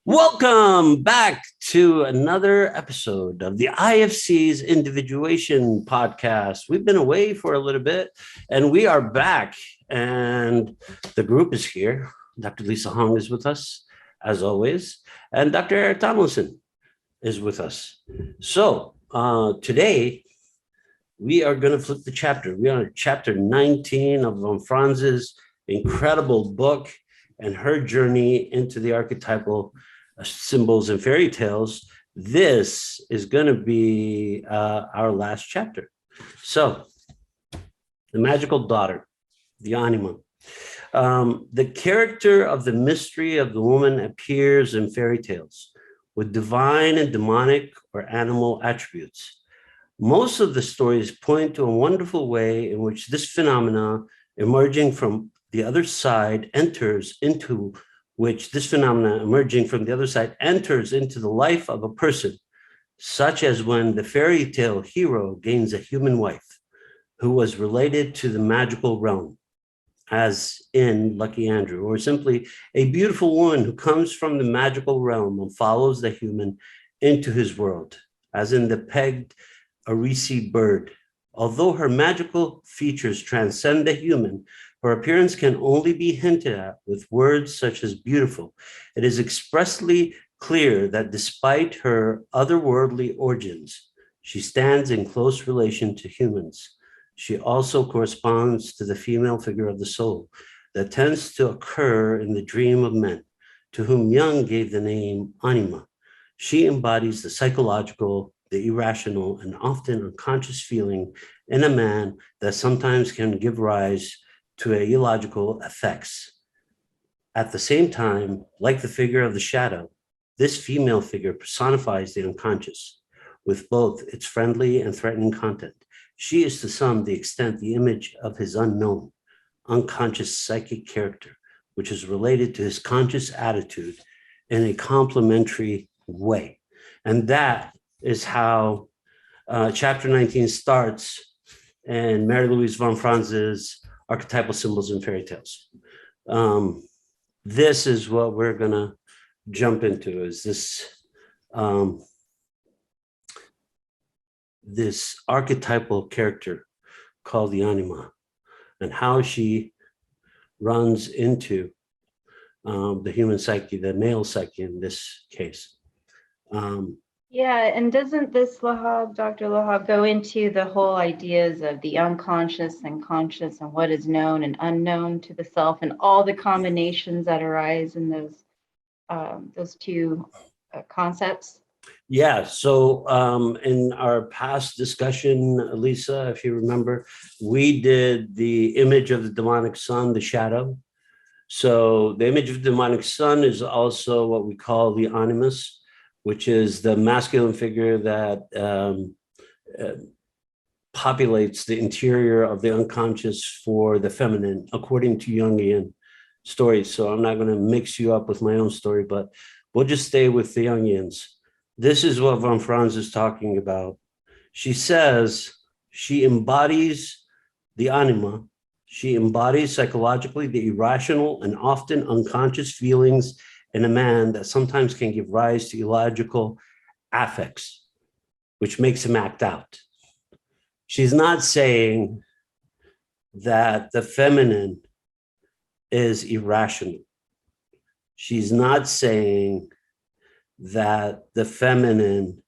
Welcome back to another episode of the IFC's Individuation Podcast. We've been away for a little bit and we are back, and the group is here. Dr. Lisa Hong is with us, as always, and Dr. Eric Tomlinson is with us. So today we are going to flip the chapter. We are on chapter 19 of Von Franz's incredible book and her journey into the archetypal symbols and fairy tales. This is going to be our last chapter. So, the magical daughter, the Anima. The character of the mystery of the woman appears in fairy tales with divine and demonic or animal attributes. Most of the stories point to a wonderful way in which this phenomena emerging from the other side enters into the life of a person, such as when the fairy tale hero gains a human wife who was related to the magical realm, as in Lucky Andrew, or simply a beautiful woman who comes from the magical realm and follows the human into his world, as in the pegged Arisi bird. Although her magical features transcend the human, her appearance can only be hinted at with words such as beautiful. It is expressly clear that despite her otherworldly origins, she stands in close relation to humans. She also corresponds to the female figure of the soul that tends to occur in the dream of men, to whom Jung gave the name Anima. She embodies the psychological, the irrational, and often unconscious feeling in a man that sometimes can give rise to illogical effects. At the same time, like the figure of the shadow, this female figure personifies the unconscious with both its friendly and threatening content. She is to some the extent the image of his unknown, unconscious psychic character, which is related to his conscious attitude in a complementary way. And that is how chapter 19 starts in Mary Louise von Franz's Archetypal Symbols and Fairy Tales. This is what we're going to jump into, is this archetypal character called the Anima, and how she runs into the human psyche, the male psyche in this case. And doesn't this Dr. Lahab, go into the whole ideas of the unconscious and conscious and what is known and unknown to the self and all the combinations that arise in those two concepts? Yeah, so in our past discussion, Lisa, if you remember, we did the image of the demonic son, the shadow. So the image of the demonic son is also what we call the animus, which is the masculine figure that populates the interior of the unconscious for the feminine, according to Jungian stories. So I'm not going to mix you up with my own story, but we'll just stay with the Jungians. This is what von Franz is talking about. She says she embodies the anima. She embodies psychologically the irrational and often unconscious feelings in a man that sometimes can give rise to illogical affects, which makes him act out. She's not saying that the feminine is irrational. She's not saying that the feminine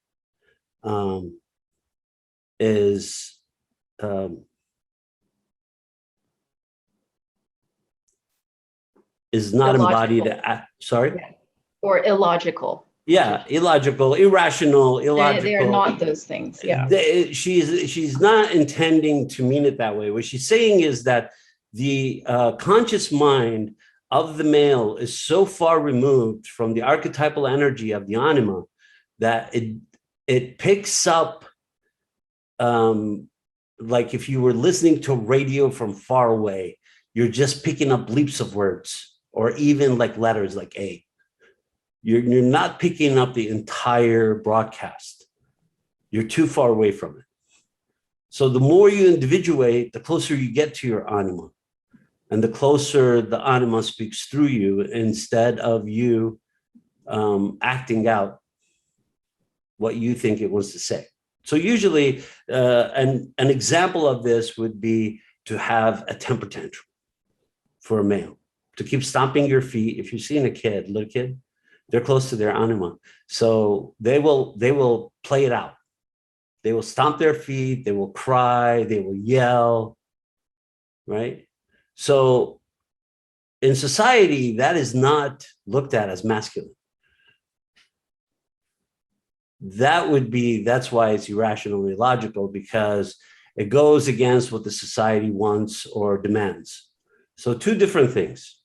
is not embodied. Sorry? Yeah. Or illogical. Yeah, illogical, irrational, illogical. They are not those things. Yeah. She's not intending to mean it that way. What she's saying is that the conscious mind of the male is so far removed from the archetypal energy of the anima that it picks up, like if you were listening to radio from far away, you're just picking up leaps of words, or even like letters like A. You're not picking up the entire broadcast. You're too far away from it. So the more you individuate, the closer you get to your anima. And the closer the anima speaks through you, instead of you acting out what you think it wants to say. So usually, an example of this would be to have a temper tantrum for a male, to keep stomping your feet. If you've seen a kid, little kid, they're close to their anima. So they will play it out. They will stomp their feet, they will cry, they will yell, right? So in society, that is not looked at as masculine. That's why it's irrational and illogical, because it goes against what the society wants or demands. So two different things.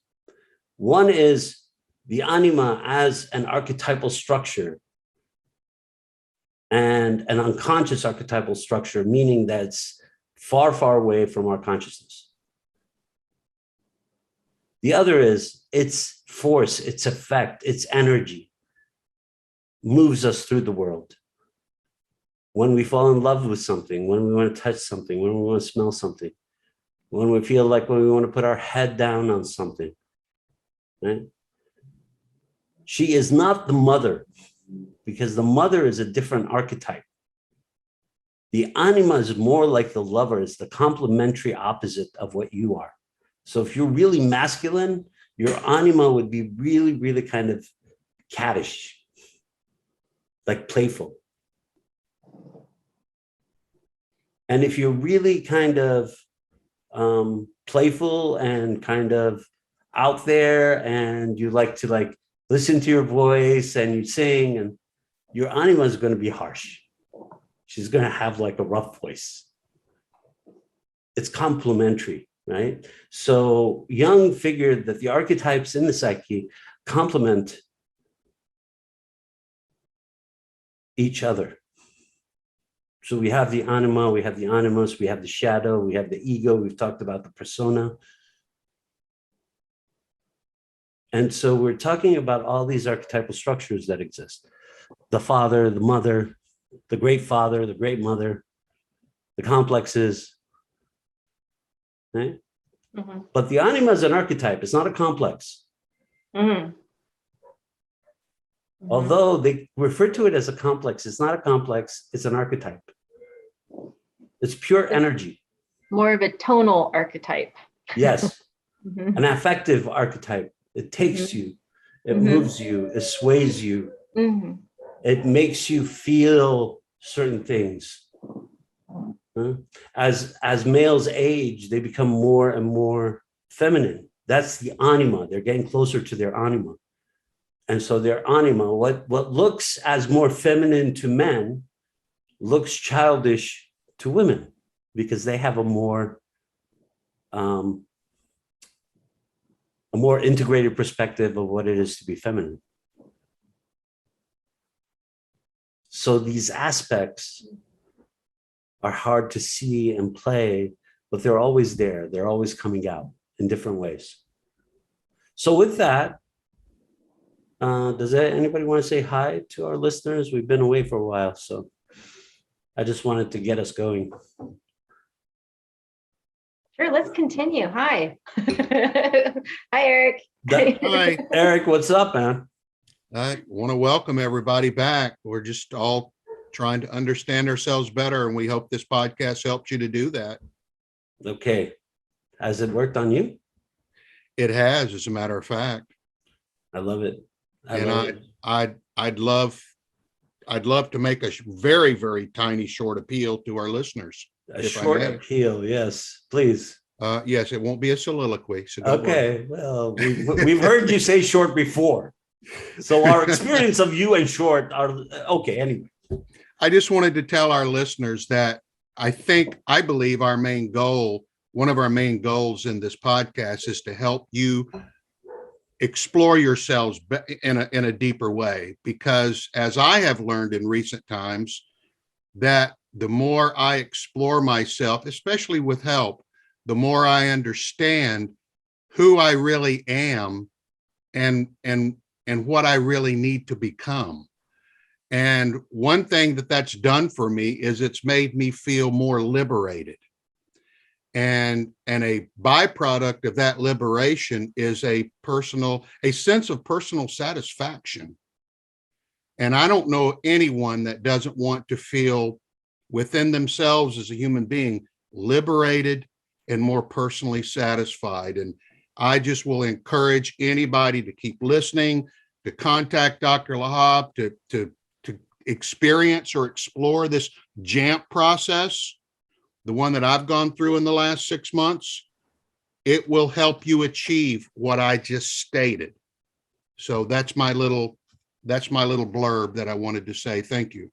One is the anima as an archetypal structure and an unconscious archetypal structure, meaning that it's far, far away from our consciousness. The other is its force, its effect, its energy moves us through the world. When we fall in love with something, when we want to touch something, when we want to smell something, when we feel like when we want to put our head down on something, right? She is not the mother, because the mother is a different archetype. The anima is more like the lover, is the complementary opposite of what you are. So if you're really masculine, your anima would be really, really kind of cattish, like playful. And if you're really kind of playful and kind of out there, and you like to listen to your voice and you sing, and your anima is going to be harsh. She's going to have like a rough voice. It's complementary, right? So Jung figured that the archetypes in the psyche complement each other. So we have the anima, we have the animus, we have the shadow, we have the ego, we've talked about the persona. And so we're talking about all these archetypal structures that exist. The father, the mother, the great father, the great mother, the complexes, right? Mm-hmm. But the anima is an archetype, it's not a complex. Mm-hmm. Although they refer to it as a complex, it's not a complex, it's an archetype. It's pure energy. More of a tonal archetype. Yes, an affective archetype. It takes you, it moves you, it sways you. It makes you feel certain things. As males age, they become more and more feminine. That's the anima. They're getting closer to their anima. And so their anima, what looks as more feminine to men, looks childish to women, because they have a more integrated perspective of what it is to be feminine. So these aspects are hard to see and play, but they're always there. They're always coming out in different ways. So with that, does anybody want to say hi to our listeners? We've been away for a while, so I just wanted to get us going. Sure, let's continue. Hi. Hi, Eric. Hi. Eric, what's up, man? I want to welcome everybody back. We're just all trying to understand ourselves better, and we hope this podcast helps you to do that. Okay. Has it worked on you? It has, as a matter of fact. I love it. I'd love to make a very, very tiny short appeal to our listeners. A short appeal, yes, please. Yes, it won't be a soliloquy. So okay, well, we've heard you say short before, so our experience of you and short are okay. Anyway, I just wanted to tell our listeners that I believe our main goal, one of our main goals in this podcast, is to help you explore yourselves in a deeper way, because as I have learned in recent times, that the more I explore myself, especially with help, the more I understand who I really am and what I really need to become. And one thing that's done for me is it's made me feel more liberated. And a byproduct of that liberation is a sense of personal satisfaction. And I don't know anyone that doesn't want to feel within themselves as a human being liberated and more personally satisfied. And I just will encourage anybody to keep listening, to contact Dr. Lahab, to experience or explore this JAMP process, the one that I've gone through in the last 6 months. It will help you achieve what I just stated. So that's my little blurb that I wanted to say. Thank you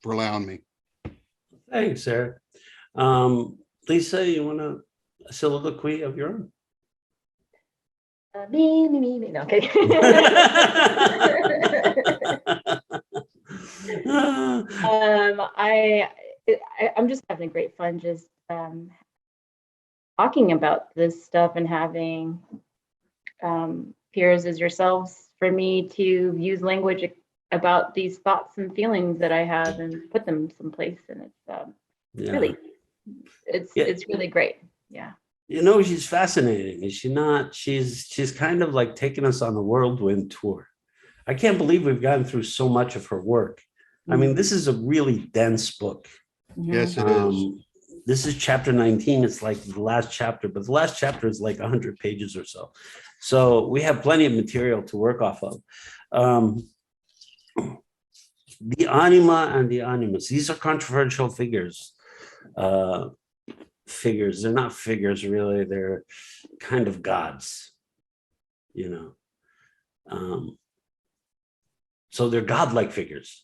for allowing me. Thanks, Eric. Lisa, you want a soliloquy of your own? Me. No, okay. I'm just having great fun just talking about this stuff and having peers as yourselves for me to use language about these thoughts and feelings that I have and put them someplace. And it's really, it's really great. Yeah. You know, she's fascinating. Is she not? She's kind of like taking us on a whirlwind tour. I can't believe we've gotten through so much of her work. I mean, this is a really dense book. Yes, it is. This is chapter 19. It's like the last chapter, but the last chapter is like 100 pages or so. So we have plenty of material to work off of. The Anima and the Animus, these are controversial figures. They're not figures really, they're kind of gods, you know. So they're godlike figures.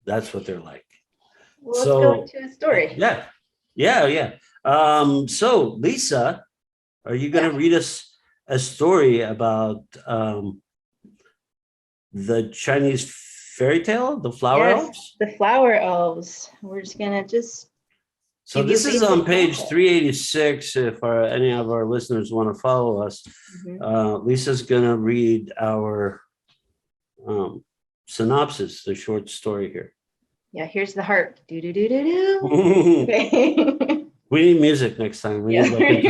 That's what they're like. Well, let's go into a story. Yeah. So Lisa, are you going to read us a story about the Chinese fairy tale, the flower elves? The flower elves. We're just gonna So this is on page 386. If any of our listeners want to follow us, Lisa's gonna read our synopsis, the short story here. Yeah, here's the heart. Do do do do do. Okay. We need music next time. We need like a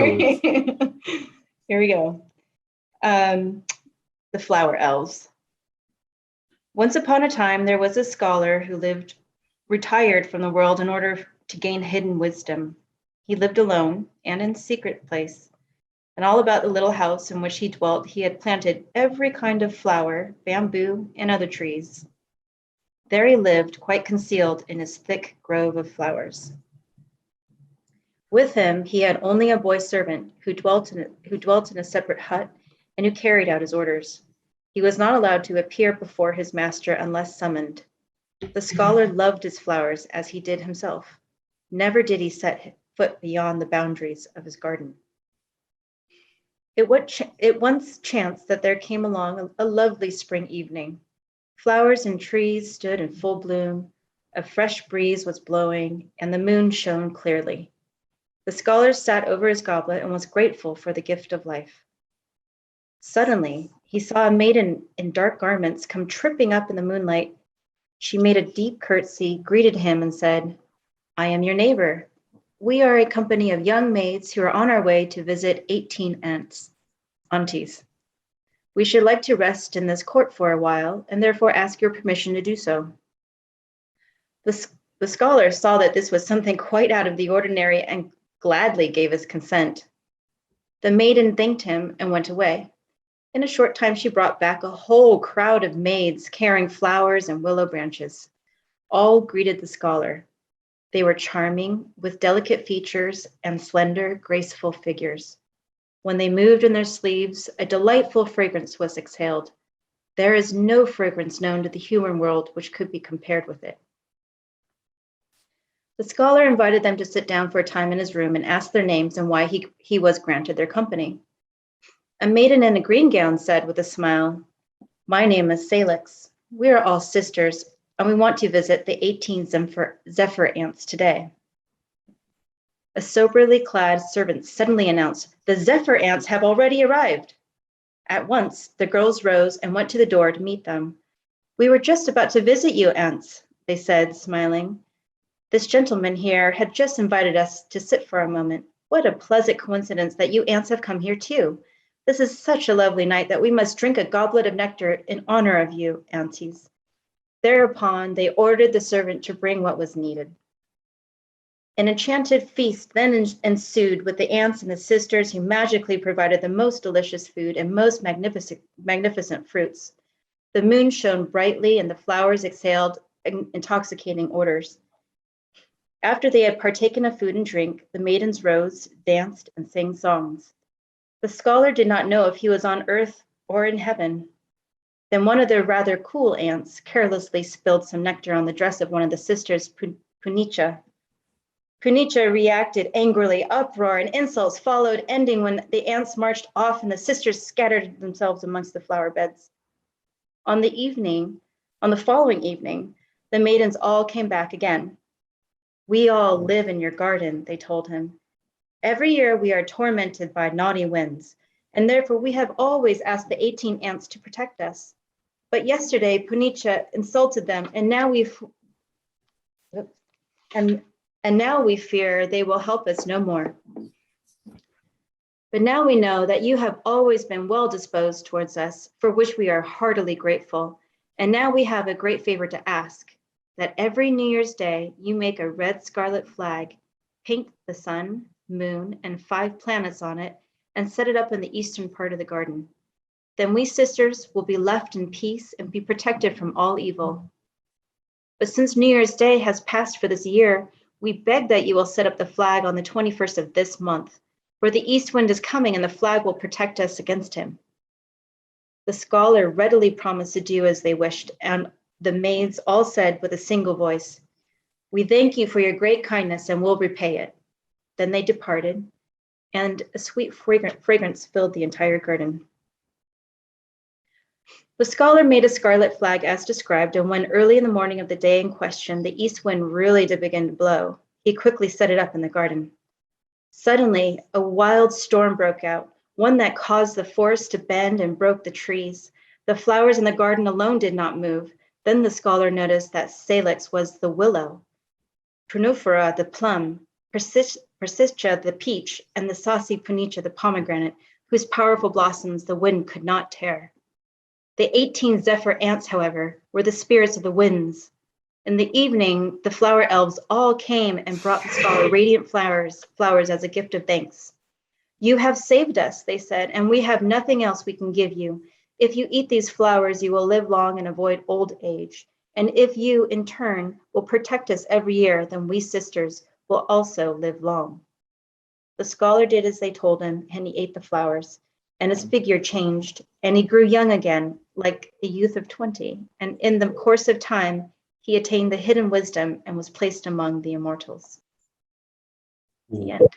Here we go. The flower elves. Once upon a time, there was a scholar who lived retired from the world in order to gain hidden wisdom. He lived alone and in secret place, and all about the little house in which he dwelt, he had planted every kind of flower, bamboo, and other trees. There he lived, quite concealed in his thick grove of flowers. With him, he had only a boy servant who dwelt in a separate hut and who carried out his orders. He was not allowed to appear before his master unless summoned. The scholar loved his flowers as he did himself. Never did he set foot beyond the boundaries of his garden. It once chanced that there came along a lovely spring evening. Flowers and trees stood in full bloom, a fresh breeze was blowing, and the moon shone clearly. The scholar sat over his goblet and was grateful for the gift of life. Suddenly, he saw a maiden in dark garments come tripping up in the moonlight. She made a deep curtsy, greeted him, and said, "I am your neighbor. We are a company of young maids who are on our way to visit 18 aunties. We should like to rest in this court for a while, and therefore ask your permission to do so." The scholar saw that this was something quite out of the ordinary and gladly gave his consent. The maiden thanked him and went away. In a short time, she brought back a whole crowd of maids carrying flowers and willow branches. All greeted the scholar. They were charming, with delicate features and slender, graceful figures. When they moved in their sleeves, a delightful fragrance was exhaled. There is no fragrance known to the human world which could be compared with it. The scholar invited them to sit down for a time in his room and asked their names and why he was granted their company. A maiden in a green gown said with a smile, "My name is Salix. We are all sisters, and we want to visit the 18 zephyr ants today." A soberly clad servant suddenly announced, "The zephyr ants have already arrived." At once, the girls rose and went to the door to meet them. "We were just about to visit you, ants," they said, smiling. "This gentleman here had just invited us to sit for a moment. What a pleasant coincidence that you ants have come here too. This is such a lovely night that we must drink a goblet of nectar in honor of you, aunties." Thereupon, they ordered the servant to bring what was needed. An enchanted feast then ensued with the aunts and the sisters who magically provided the most delicious food and most magnificent fruits. The moon shone brightly and the flowers exhaled intoxicating odors. After they had partaken of food and drink, the maidens rose, danced, and sang songs. The scholar did not know if he was on earth or in heaven. Then one of the rather cool aunts carelessly spilled some nectar on the dress of one of the sisters, Punicha. Punicha reacted angrily. Uproar and insults followed, ending when the aunts marched off and the sisters scattered themselves amongst the flower beds. On the following evening, the maidens all came back again. "We all live in your garden," they told him. "Every year we are tormented by naughty winds, and therefore we have always asked the 18 aunts to protect us. But yesterday Punicha insulted them, and now we fear they will help us no more. But now we know that you have always been well disposed towards us, for which we are heartily grateful. And now we have a great favor to ask, that every New Year's Day you make a red scarlet flag, paint the sun, moon, and 5 planets on it, and set it up in the eastern part of the garden. Then we sisters will be left in peace and be protected from all evil. But since New Year's Day has passed for this year, we beg that you will set up the flag on the 21st of this month, for the east wind is coming and the flag will protect us against him." The scholar readily promised to do as they wished, and the maids all said with a single voice, "We thank you for your great kindness and will repay it." Then they departed, and a sweet fragrance filled the entire garden. The scholar made a scarlet flag as described, and when early in the morning of the day in question, the east wind really did begin to blow, he quickly set it up in the garden. Suddenly, a wild storm broke out, one that caused the forest to bend and broke the trees. The flowers in the garden alone did not move. Then the scholar noticed that Salix was the willow, Prunufera the plum, Persischa the peach, and the saucy Punicha the pomegranate, whose powerful blossoms the wind could not tear. The 18 zephyr ants, however, were the spirits of the winds. In the evening, the flower elves all came and brought the scholar radiant flowers as a gift of thanks. "You have saved us," they said, "and we have nothing else we can give you. If you eat these flowers, you will live long and avoid old age. And if you, in turn, will protect us every year, then we sisters will also live long." The scholar did as they told him, and he ate the flowers, and his figure changed, and he grew young again, like a youth of 20. And in the course of time, he attained the hidden wisdom and was placed among the immortals. The end.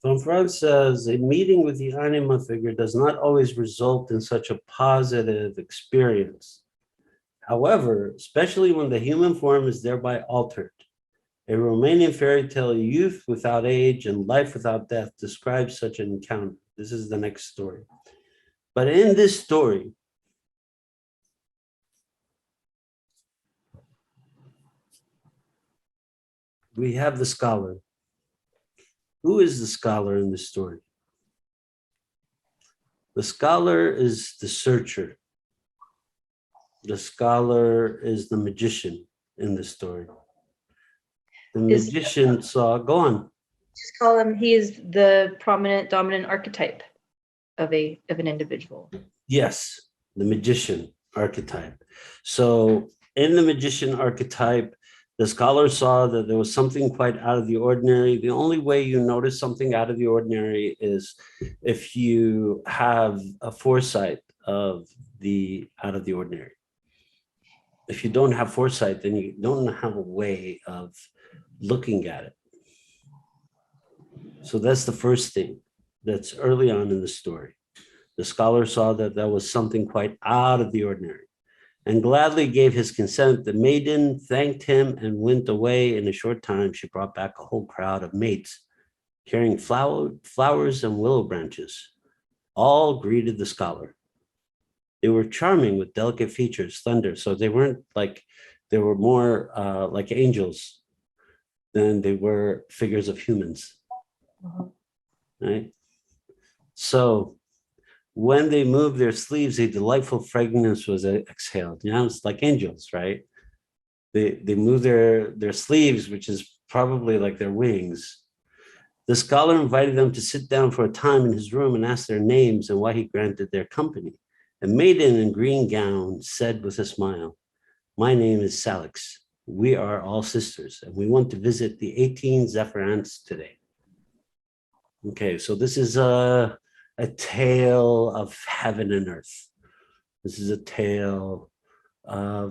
Von Franz says, a meeting with the Anima figure does not always result in such a positive experience. However, especially when the human form is thereby altered. A Romanian fairy tale, Youth Without Age and Life Without Death, describes such an encounter. This is the next story. But in this story, we have the scholar. Who is the scholar in this story? The scholar is the searcher. The scholar is the magician in the story. The magician saw, go on. Just call him, he is the prominent, dominant archetype of an individual. Yes, the magician archetype. So in the magician archetype, the scholar saw that there was something quite out of the ordinary. The only way you notice something out of the ordinary is if you have a foresight of the out of the ordinary. If you don't have foresight, then you don't have a way of looking at it. So that's the first thing that's early on in the story. The scholar saw that there was something quite out of the ordinary and gladly gave his consent. The maiden thanked him and went away. In a short time, she brought back a whole crowd of maids carrying flowers and willow branches. All greeted the scholar. They were charming with delicate features, slender. So they weren't like, they were more like angels. than they were figures of humans, right? So when they moved their sleeves, a delightful fragrance was exhaled. You know, it's like angels, right? They move their sleeves, which is probably like their wings. The scholar invited them to sit down for a time in his room and asked their names and why he granted their company. A maiden in green gown said with a smile, "My name is Salix. We are all sisters, and we want to visit the 18 Zephyr ants today." Okay, so this is a tale of heaven and earth. This is a tale of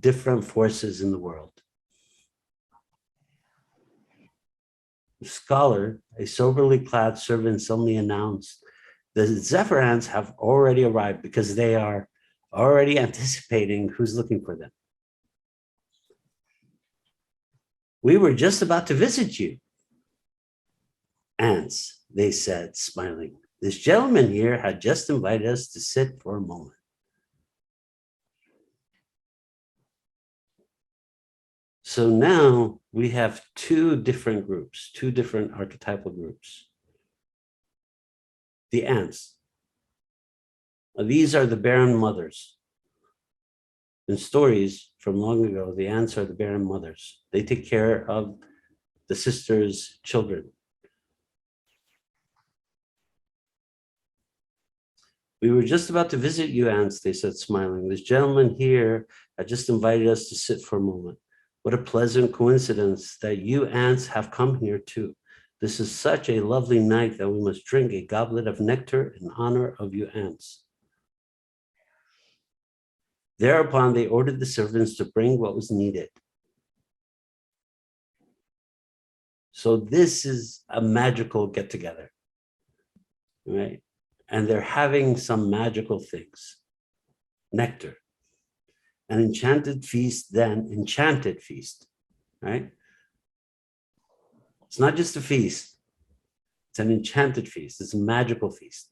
different forces in the world. The scholar, a soberly clad servant, suddenly announced, "The Zephyr ants have already arrived," because they are already anticipating who's looking for them. "We were just about to visit you." "Ants," they said, smiling. "This gentleman here had just invited us to sit for a moment." So now we have two different groups, two different archetypal groups. The ants. These are the barren mothers. In stories from long ago, the ants are the barren mothers. They take care of the sisters' children. "We were just about to visit you, ants," they said, smiling. "This gentleman here had just invited us to sit for a moment. What a pleasant coincidence that you ants have come here too. This is such a lovely night that we must drink a goblet of nectar in honor of you ants." Thereupon they ordered the servants to bring what was needed. So this is a magical get-together, right? And they're having some magical things. Nectar. An enchanted feast, right? It's not just a feast. It's an enchanted feast. It's a magical feast.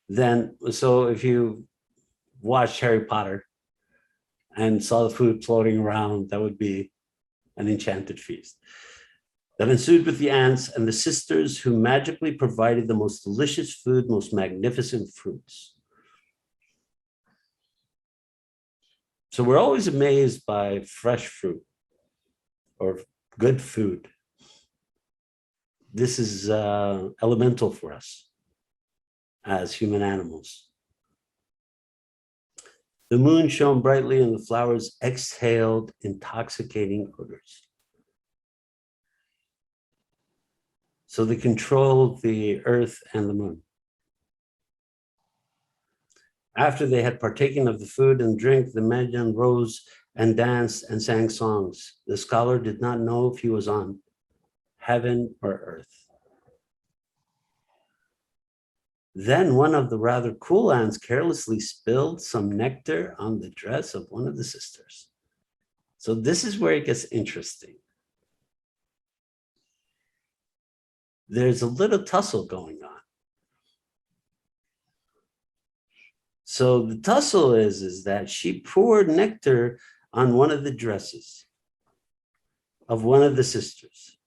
Then, so if you watched Harry Potter and saw the food floating around, that would be an enchanted feast. That ensued with the ants and the sisters who magically provided the most delicious food, most magnificent fruits. So we're always amazed by fresh fruit or good food. This is elemental for us as human animals. The moon shone brightly and the flowers exhaled intoxicating odors. So they controlled the earth and the moon. After they had partaken of the food and drink, the maiden rose and danced and sang songs. The scholar did not know if he was on heaven or earth. Then one of the rather cool ants carelessly spilled some nectar on the dress of one of the sisters. So this is where it gets interesting. There's a little tussle going on. So the tussle is that she poured nectar on one of the dresses of one of the sisters.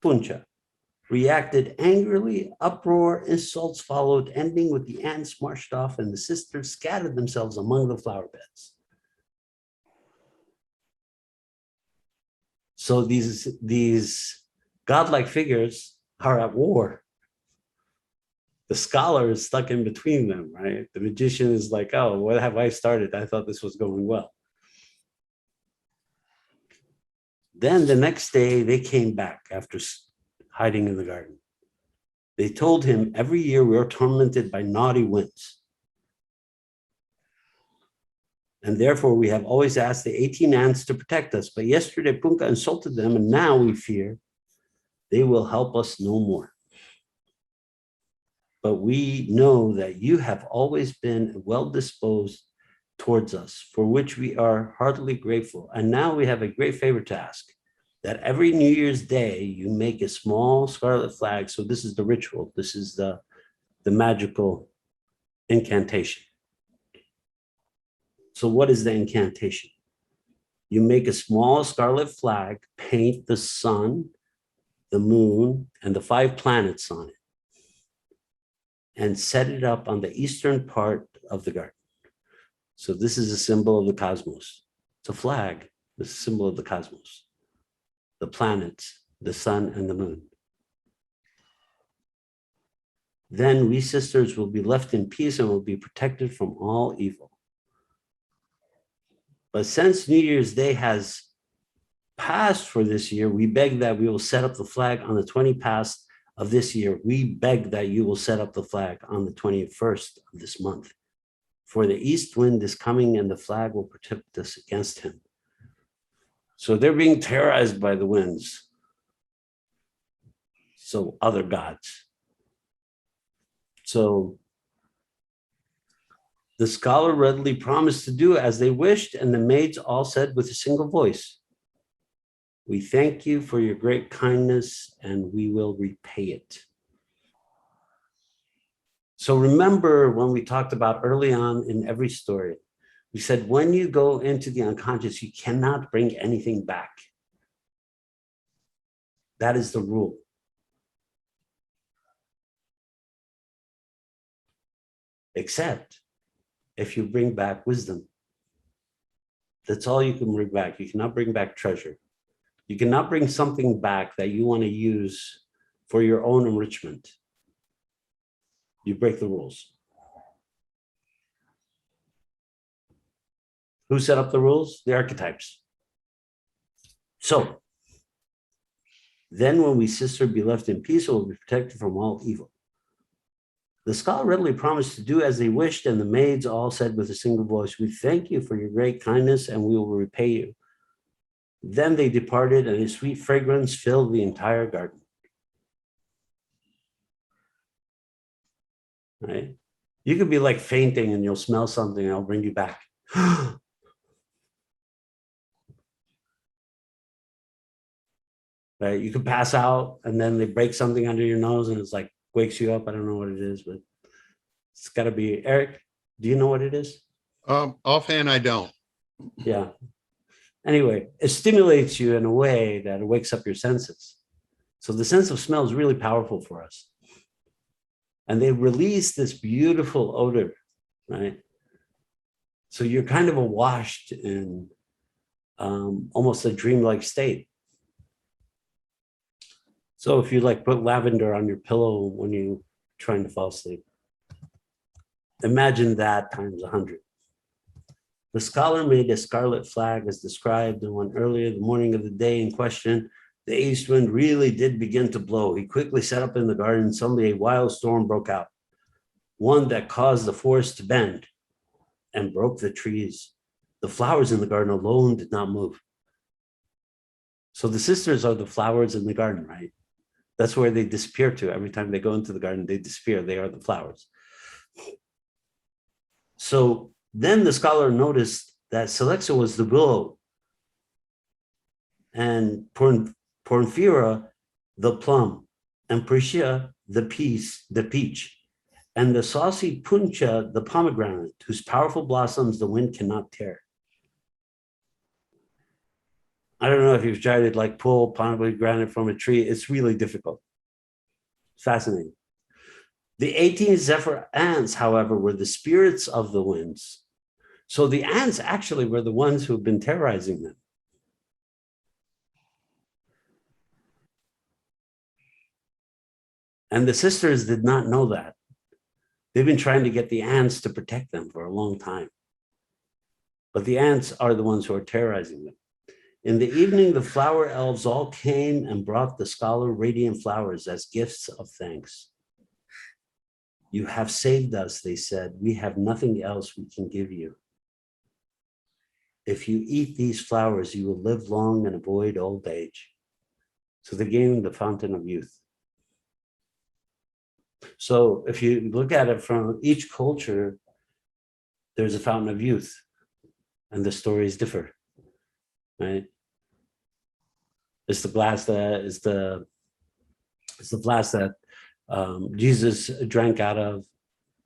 Puncha reacted angrily, uproar, insults followed, ending with the ants marched off and the sisters scattered themselves among the flower beds. So these godlike figures are at war. The scholar is stuck in between them, right? The magician is like, "Oh, what have I started? I thought this was going well." Then the next day they came back after hiding in the garden. They told him, "Every year we are tormented by naughty winds. And therefore we have always asked the 18 ants to protect us. But yesterday Punka insulted them, and now we fear they will help us no more. But we know that you have always been well disposed towards us, for which we are heartily grateful. And now we have a great favor to ask, that every New Year's Day you make a small scarlet flag." So this is the ritual. This is the magical incantation. So what is the incantation? You make a small scarlet flag, paint the sun, the moon, and the 5 planets on it, and set it up on the eastern part of the garden. So this is a symbol of the cosmos. It's a flag. It's a symbol of the cosmos, the planets, the sun, and the moon. Then we sisters will be left in peace and will be protected from all evil. But since New Year's Day has passed for this year, we beg that we will set up the flag on the 20 past of this year. We beg that you will set up the flag on the 21st of this month. For the east wind is coming and the flag will protect us against him. So they're being terrorized by the winds. So other gods. So the scholar readily promised to do as they wished, and the maids all said with a single voice, "We thank you for your great kindness, and we will repay it." So remember when we talked about early on in every story, we said when you go into the unconscious, you cannot bring anything back. That is the rule. Except if you bring back wisdom. That's all you can bring back. You cannot bring back treasure. You cannot bring something back that you want to use for your own enrichment. You break the rules. Who set up the rules? The archetypes. So, then when we sister be left in peace, we'll be protected from all evil. The scholar readily promised to do as they wished, and the maids all said with a single voice, "We thank you for your great kindness, and we will repay you." Then they departed, and a sweet fragrance filled the entire garden. Right? You could be like fainting, and you'll smell something, and I'll bring you back. Right? You could pass out, and then they break something under your nose, and it's like wakes you up. I don't know what it is, but it's got to be. Eric, do you know what it is? Offhand, I don't. Yeah. Anyway, it stimulates you in a way that it wakes up your senses. So the sense of smell is really powerful for us. And they release this beautiful odor, right? So you're kind of washed in almost a dreamlike state. So if you like put lavender on your pillow when you're trying to fall asleep, imagine that times 100. The scholar made a scarlet flag as described, and when earlier the morning of the day in question, the east wind really did begin to blow. He quickly set up in the garden. Suddenly a wild storm broke out, one that caused the forest to bend and broke the trees. The flowers in the garden alone did not move. So the sisters are the flowers in the garden, right? That's where they disappear to. Every time they go into the garden, they disappear. They are the flowers. So then the scholar noticed that Celexa was the willow and Pornfira the plum, and Priscia the peach, and the saucy Puncha the pomegranate, whose powerful blossoms the wind cannot tear. I don't know if you've tried to like pull pomegranate from a tree. It's really difficult. Fascinating. The 18 Zephyr ants, however, were the spirits of the winds. So the ants actually were the ones who have been terrorizing them. And the sisters did not know that. They've been trying to get the ants to protect them for a long time. But the ants are the ones who are terrorizing them. In the evening, the flower elves all came and brought the scholar radiant flowers as gifts of thanks. "You have saved us," they said. "We have nothing else we can give you. If you eat these flowers, you will live long and avoid old age." So they gave him the fountain of youth. So if you look at it from each culture, there's a fountain of youth, and the stories differ, right? It's the glass that is it's the glass that Jesus drank out of.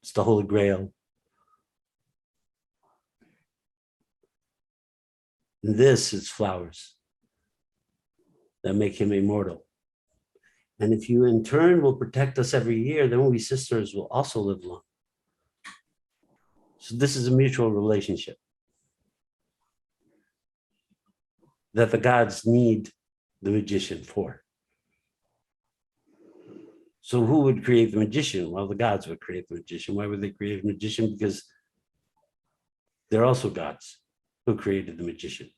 It's the Holy Grail. And this is flowers that make him immortal. And if you in turn will protect us every year, then we sisters will also live long. So this is a mutual relationship that the gods need the magician for. So who would create the magician? Well, the gods would create the magician. Why would they create a magician? Because they're also gods who created the magician.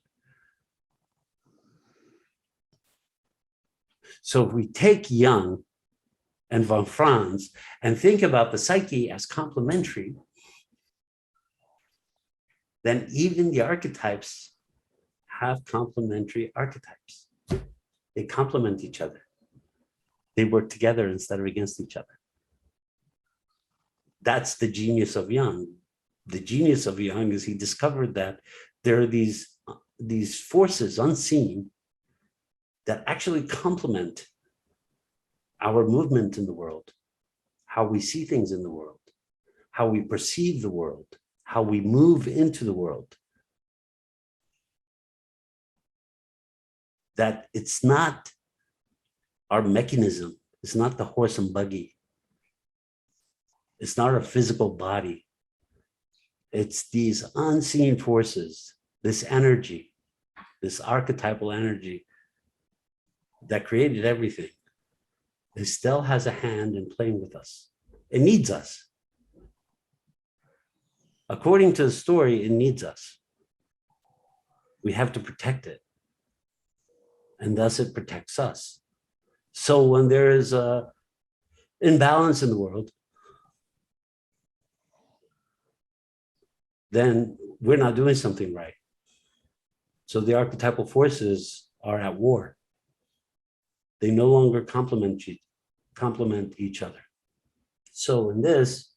So if we take Jung and von Franz and think about the psyche as complementary, then even the archetypes have complementary archetypes. They complement each other. They work together instead of against each other. That's the genius of Jung. The genius of Jung is he discovered that there are these forces unseen that actually complement our movement in the world, how we see things in the world, how we perceive the world, how we move into the world. That it's not our mechanism, it's not the horse and buggy, it's not our physical body. It's these unseen forces, this energy, this archetypal energy that created everything. It still has a hand in playing with us. It needs us. According to the story, it needs us. We have to protect it. And thus it protects us. So when there is an imbalance in the world, then we're not doing something right. So the archetypal forces are at war. They no longer complement each other. So in this,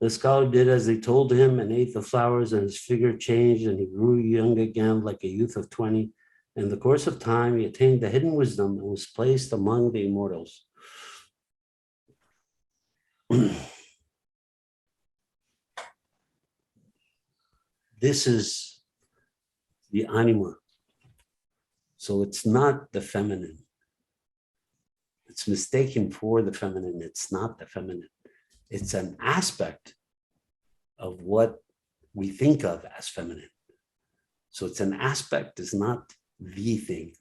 the scholar did as they told him and ate the flowers, and his figure changed, and he grew young again like a youth of 20. In the course of time, he attained the hidden wisdom and was placed among the immortals. This is the anima. So it's not the feminine. It's mistaken for the feminine. It's not the feminine. It's an aspect of what we think of as feminine. So it's an aspect, it's not the thing.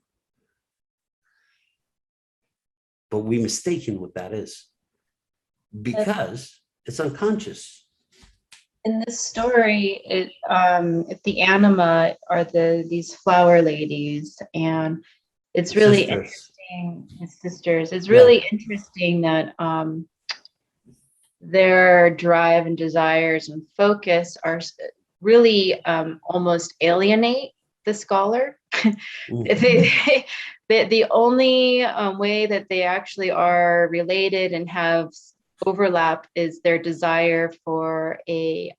But we mistaken what that is because it's unconscious. In this story, if the anima are these flower ladies, and it's really interesting, his sisters. It's really interesting that their drive and desires and focus are really almost alienate the scholar. The only way that they actually are related and have overlap is their desire for a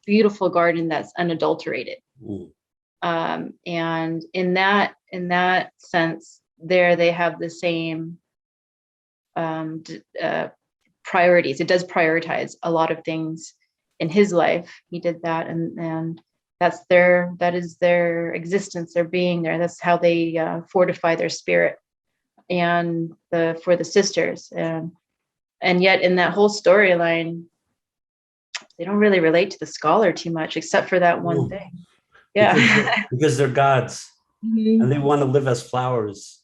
beautiful garden that's unadulterated. And in that sense, they have the same priorities. It does prioritize a lot of things in his life. He did that, and that is their existence, their being there. That's how they fortify their spirit, and for the sisters. And yet in that whole storyline, they don't really relate to the scholar too much, except for that one thing. Yeah. Because they're gods. Mm-hmm. And they want to live as flowers.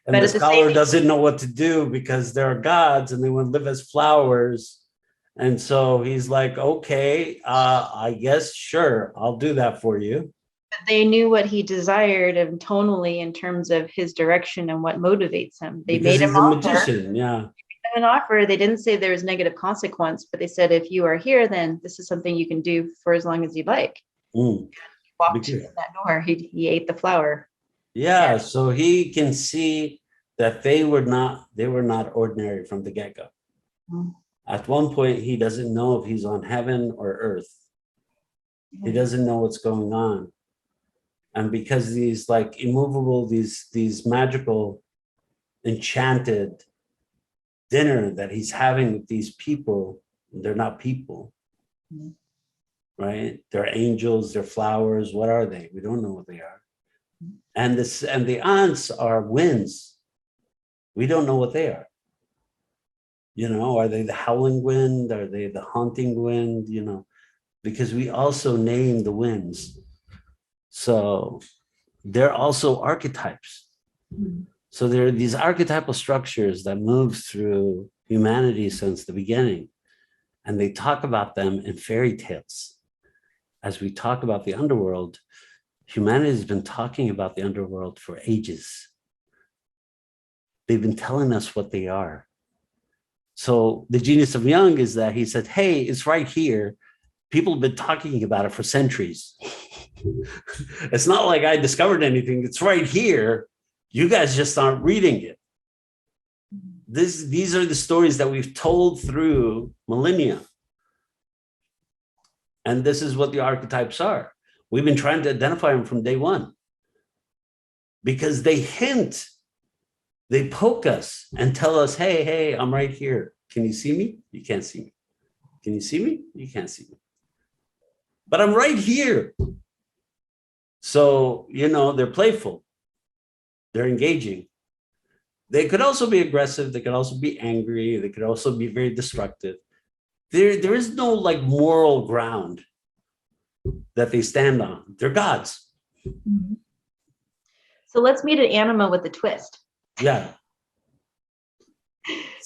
And But the scholar doesn't know what to do because they're gods and they want to live as flowers. And so he's like, okay, I guess, sure, I'll do that for you. But they knew what he desired and tonally in terms of his direction and what motivates him. They made him a magician, yeah. An offer. They didn't say there was negative consequence, but they said, if you are here, then this is something you can do for as long as you'd like. He walked in that door. He ate the flower. Yeah, so he can see that they were not ordinary from the get-go. At one point, he doesn't know if he's on heaven or earth. He doesn't know what's going on. And because these like immovable, these magical, enchanted dinner that he's having with these people, they're not people, right? They're angels, they're flowers. What are they? We don't know what they are. And the ants are winds. We don't know what they are. You know, are they the howling wind? Are they the haunting wind? You know, because we also name the winds. So they're also archetypes. So there are these archetypal structures that move through humanity since the beginning. And they talk about them in fairy tales. As we talk about the underworld, humanity has been talking about the underworld for ages. They've been telling us what they are. So the genius of Jung is that he said, hey, it's right here. People have been talking about it for centuries. It's not like I discovered anything. It's right here. You guys just aren't reading it. These are the stories that we've told through millennia. And this is what the archetypes are. We've been trying to identify them from day one because they hint, they poke us and tell us, hey, I'm right here. Can you see me? You can't see me. Can you see me? You can't see me. But I'm right here. So, you know, they're playful. They're engaging. They could also be aggressive. They could also be angry. They could also be very destructive. There is no like moral ground that they stand on. They're gods. So let's meet an Anima with a twist. Yeah.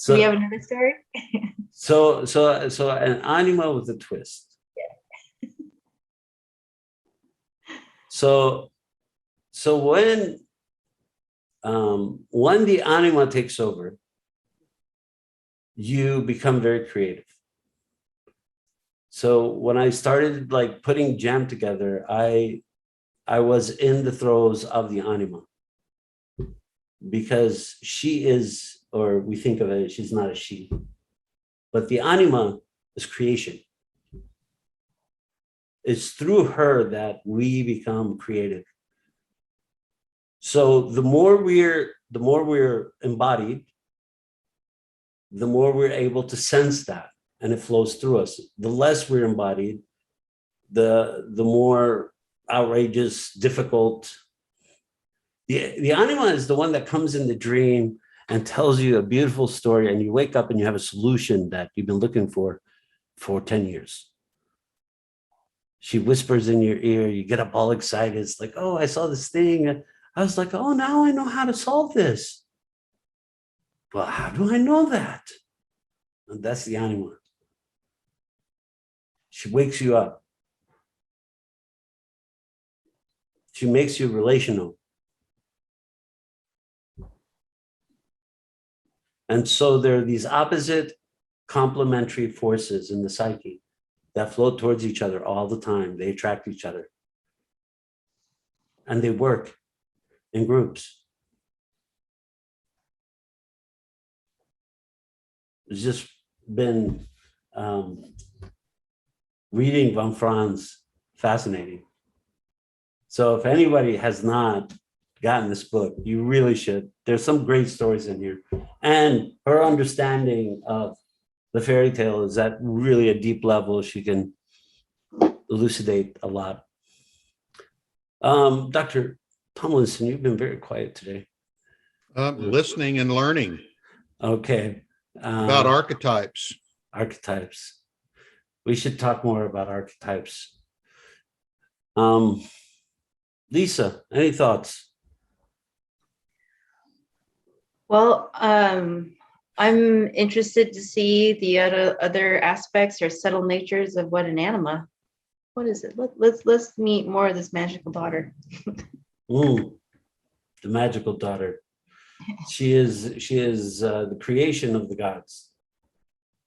Do we have another story? So an Anima with a twist. So when the Anima takes over, you become very creative. So when I started like putting jam together, I was in the throes of the Anima because she is, or we think of it, she's not a she, but the Anima is creation. It's through her that we become creative. So the more we're embodied, the more we're able to sense that, and it flows through us. The less we're embodied, the more outrageous, difficult. The Anima is the one that comes in the dream and tells you a beautiful story, and you wake up and you have a solution that you've been looking for 10 years. She whispers in your ear, you get up all excited. It's like, oh, I saw this thing. I was like, oh, now I know how to solve this. Well, how do I know that? And that's the Anima. She wakes you up. She makes you relational. And so there are these opposite complementary forces in the psyche that flow towards each other all the time. They attract each other. And they work in groups. It's just been reading von Franz, fascinating. So if anybody has not gotten this book, you really should. There's some great stories in here. And her understanding of the fairy tale is at really a deep level. She can elucidate a lot. Dr. Tomlinson, you've been very quiet today. Listening and learning Okay. about archetypes. Archetypes. We should talk more about archetypes. Lisa, any thoughts? Well, I'm interested to see the other aspects or subtle natures of what an Anima. What is it? Let's meet more of this magical daughter. The magical daughter. She is the creation of the gods.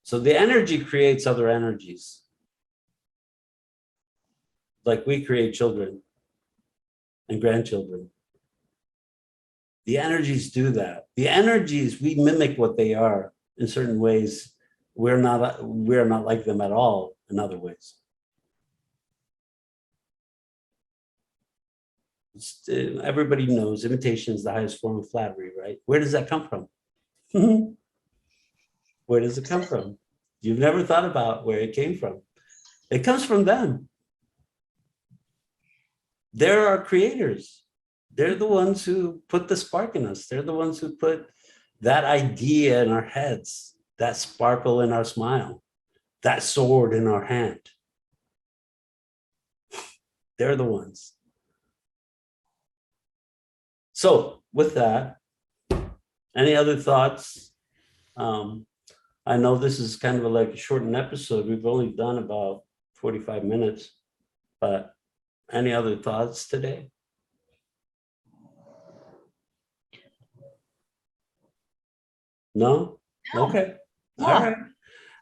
So the energy creates other energies. Like we create children and grandchildren. The energies do that. The energies, we mimic what they are in certain ways. We're not like them at all in other ways. Everybody knows imitation is the highest form of flattery, right? Where does that come from? Where does it come from? You've never thought about where it came from. It comes from them. They're our creators. They're the ones who put the spark in us. They're the ones who put that idea in our heads, that sparkle in our smile, that sword in our hand. They're the ones. So with that, any other thoughts? I know this is kind of like a shortened episode. We've only done about 45 minutes, but any other thoughts today? No? No. Okay. No. All right.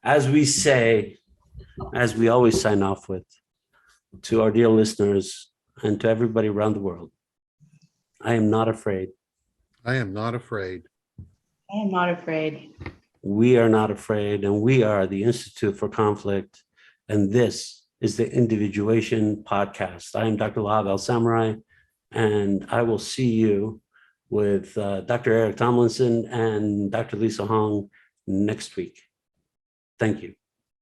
As we say, as we always sign off with, to our dear listeners and to everybody around the world, I am not afraid. I am not afraid. I am not afraid. We are not afraid, and we are the Institute for Conflict. And this is the Individuation Podcast. I am Dr. Lahab El Samurai, and I will see you with Dr. Eric Tomlinson and Dr. Lisa Hong next week. Thank you.